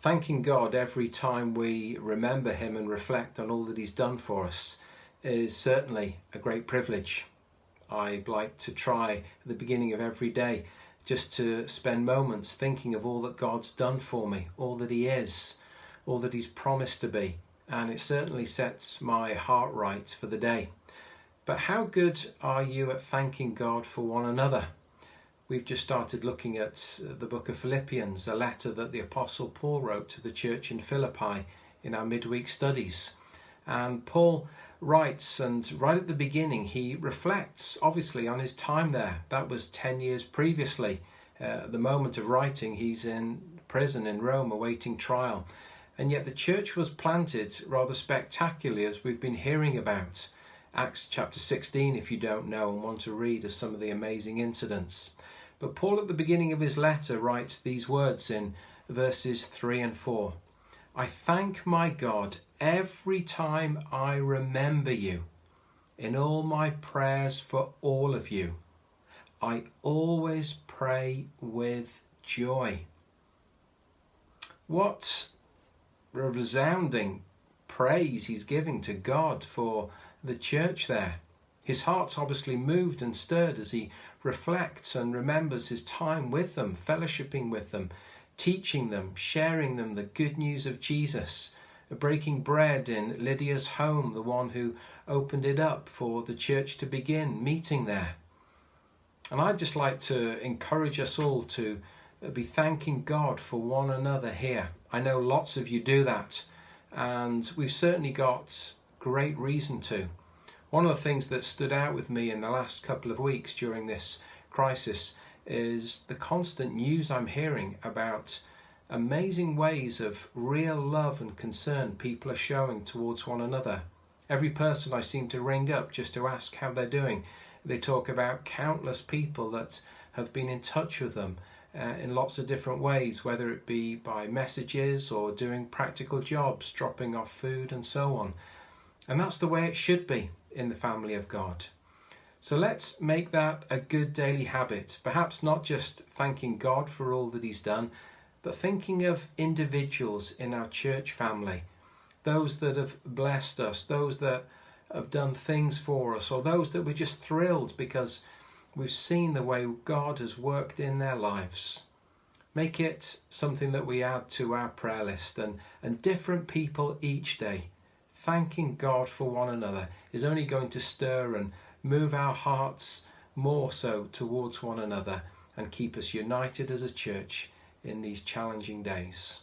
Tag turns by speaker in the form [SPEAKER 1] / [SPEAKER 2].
[SPEAKER 1] Thanking God every time we remember him and reflect on all that he's done for us is certainly a great privilege. I'd like to try at the beginning of every day just to spend moments thinking of all that God's done for me, all that he is, all that he's promised to be, and it certainly sets my heart right for the day. But how good are you at thanking God for one another? We've just started looking at the book of Philippians, a letter that the Apostle Paul wrote to the church in Philippi in our midweek studies. And Paul writes, and right at the beginning he reflects obviously on his time there. That was 10 years previously. At the moment of writing, he's in prison in Rome awaiting trial. And yet the church was planted rather spectacularly, as we've been hearing about. Acts chapter 16, if you don't know and want to read, of some of the amazing incidents. But Paul at the beginning of his letter writes these words in verses 3 and 4. I thank my God every time I remember you in all my prayers for all of you. I always pray with joy. What resounding praise he's giving to God for the church there. His heart's obviously moved and stirred as he reflects and remembers his time with them, fellowshipping with them, teaching them, sharing them the good news of Jesus, breaking bread in Lydia's home, the one who opened it up for the church to begin meeting there. And I'd just like to encourage us all to be thanking God for one another here. I know lots of you do that, and we've certainly got great reason to. One of the things that stood out with me in the last couple of weeks during this crisis is the constant news I'm hearing about amazing ways of real love and concern people are showing towards one another. Every person I seem to ring up just to ask how they're doing, they talk about countless people that have been in touch with them in lots of different ways, whether it be by messages or doing practical jobs, dropping off food and so on. And that's the way it should be in the family of God. So let's make that a good daily habit, perhaps not just thanking God for all that he's done, but thinking of individuals in our church family, those that have blessed us, those that have done things for us, or those that we're just thrilled because we've seen the way God has worked in their lives. Make it something that we add to our prayer list, and different people each day. Thanking God for one another is only going to stir and move our hearts more so towards one another and keep us united as a church in these challenging days.